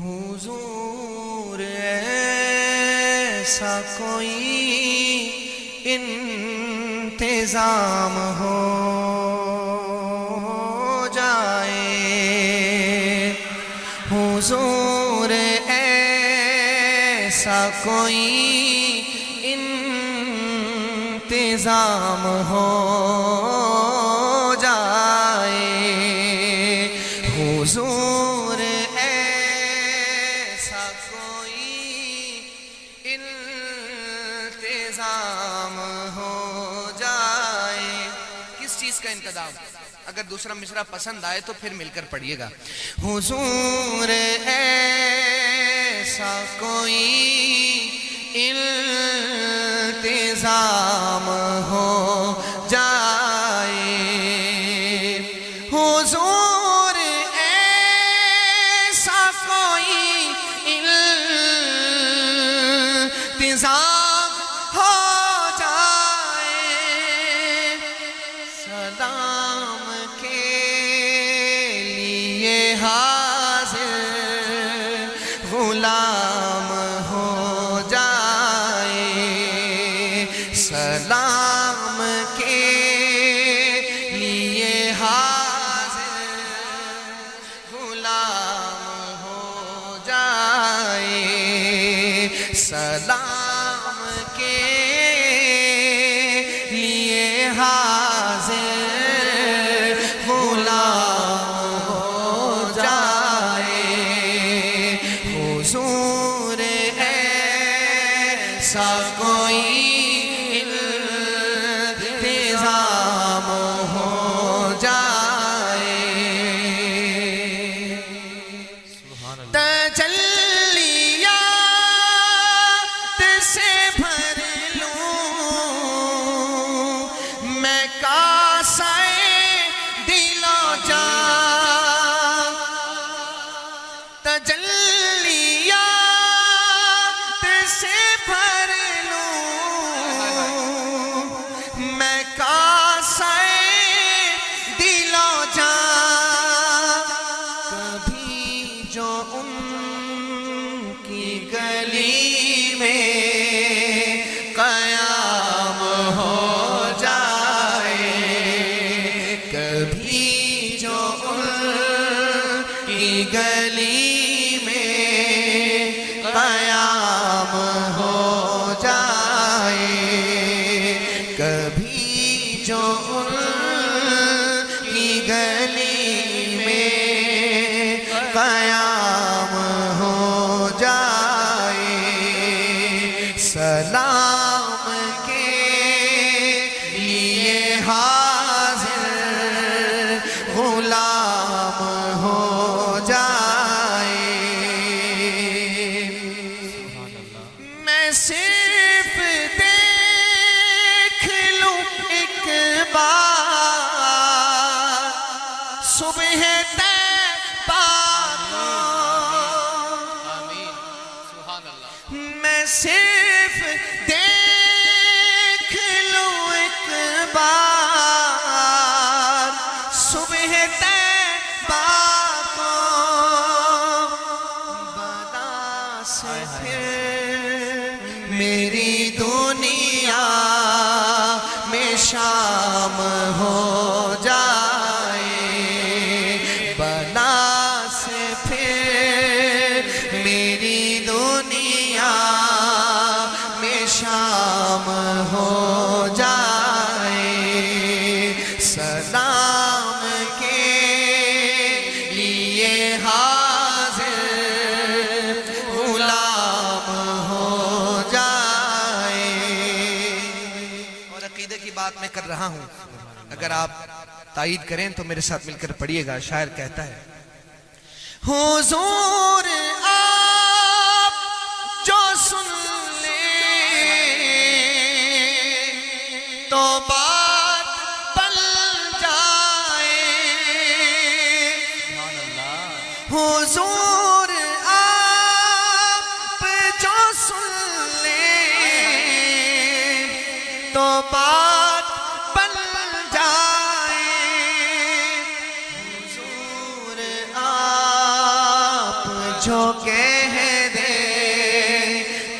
حضور ایسا کوئی انتظام ہو جائے، حضور ایسا کوئی انتظام ہو جائے، حضور ایسا کوئی انتظام ہو جائے۔ کس چیز کا انتظام؟ اگر دوسرا مصرع پسند آئے تو پھر مل کر پڑھیے گا۔ حضور ایسا کوئی انتظام ہو جائے، حضور ایسا کوئی انتظام ہو جائے، سلام کے لیے حاضر غلام ہو جائے، سلام کے لیے حاضر غلام ہو جائے، سلام کے لیے حاضر غلام ہو جائے، حضور ایسا کوئی انتظام ہو جائے، تجلیات سے بھر لوں میں کاسہ دل و جان، تجلیات سے بھر لوں میں کاسہ دل و جان، کبھی جو ان کی گلی میں قیام ہو جائے، کبھی جو ان کی گلی میں قیام ہو جائے، کبھی جو ان کی گلی میں قیام ہو جائے، سلام کے لیے حاضر غلام ہو جائے، میں صرف دیکھ لوں ایک بار صبح طیبہ کو، میں صرف دیکھ لوں ایک بار صبح طیبہ کو، بدا سے پھر میری دنیا میں شام ہو جائے، بنا سے پھر میری دنیا میں شام ہو جائے، سلام کے لیے حاضر غلام ہو جائے۔ اور عقیدے کی بات میں کر رہا ہوں، اگر آپ تائید کریں تو میرے ساتھ مل کر پڑھیے گا۔ شاعر کہتا ہے، حضور آپ جو سن لیں تو بات پل جائے، حضور آپ جو سن لیں تو بات پل جائے، حضور آپ جو کہہ دے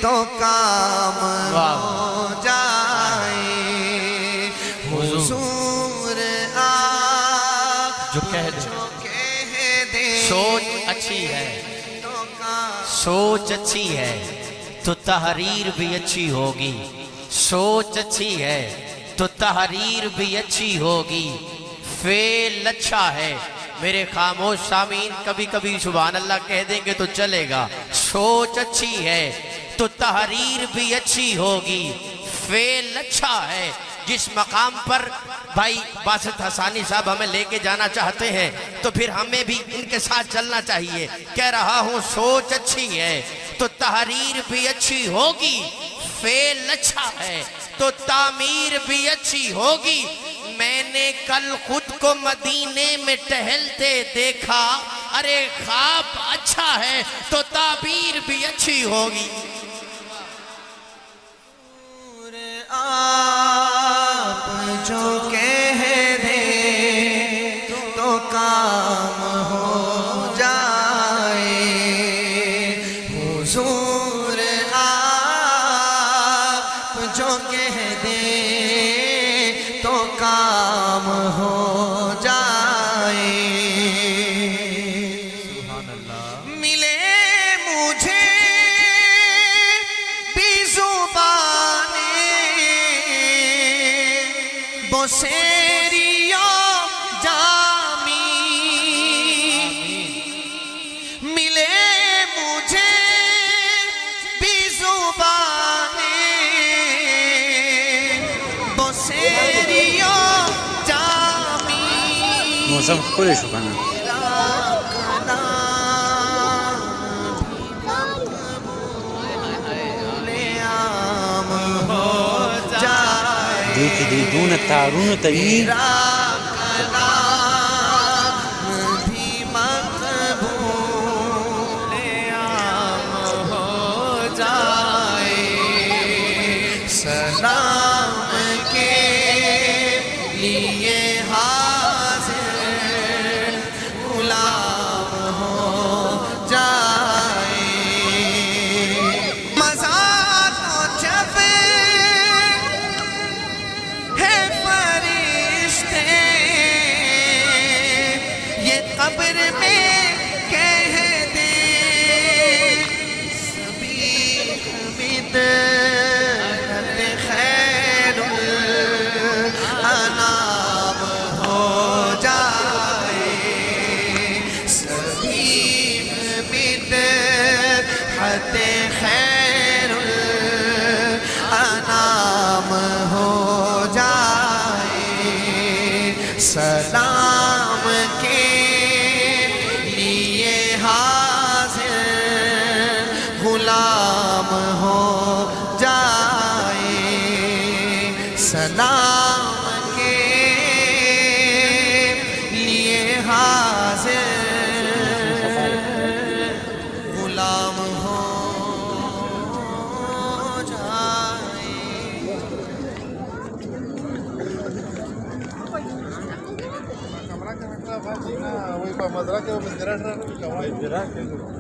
تو کام ہو جائے حضور آپ جو کہہ دے سوچ اچھی ہے، سوچ اچھی ہے تو تحریر بھی اچھی ہوگی، سوچ اچھی ہے تو تحریر بھی اچھی ہوگی، فعل اچھا ہے۔ میرے خاموش سامعین کبھی کبھی سبحان اللہ کہہ دیں گے تو چلے گا۔ سوچ اچھی ہے تو تحریر بھی اچھی ہوگی، فعل اچھا ہے۔ جس مقام پر بھائی باسط حسانی صاحب ہمیں لے کے جانا چاہتے ہیں تو پھر ہمیں بھی ان کے ساتھ چلنا چاہیے۔ کہہ رہا ہوں سوچ اچھی ہے تو تحریر بھی اچھی ہوگی، فعل اچھا ہے تو تعمیر بھی اچھی ہوگی۔ میں نے کل خود کو مدینے میں ٹہلتے دیکھا، ارے خواب اچھا ہے تو تعبیر بھی اچھی ہوگی۔ آپ جو کہہ دے تو کام ہو جائے حضور آپ جو کہہ دے تو کام ہو جائے سبحان اللہ۔ ملے مجھے بھی زبانیں بوسیریوں جامی، ملے مجھے بھی زبانیں بوسیریوں جامی، موسم کھلے شو کنه دوی چې دوی دونه تارونه ته وي سلام کے لیے حاضر غلام ہو جائے مزار تو جب ہے فرشتے یہ قبر میں کہہ دے سبھی حمد خیر الانام ہو جائے سبھی بدعت خیر الانام ہو جائے سلام کے لیے حاضر غلام ہو جائے سلام کے لیے حاضر غلام ہو جائے Voy para Madraca, voy a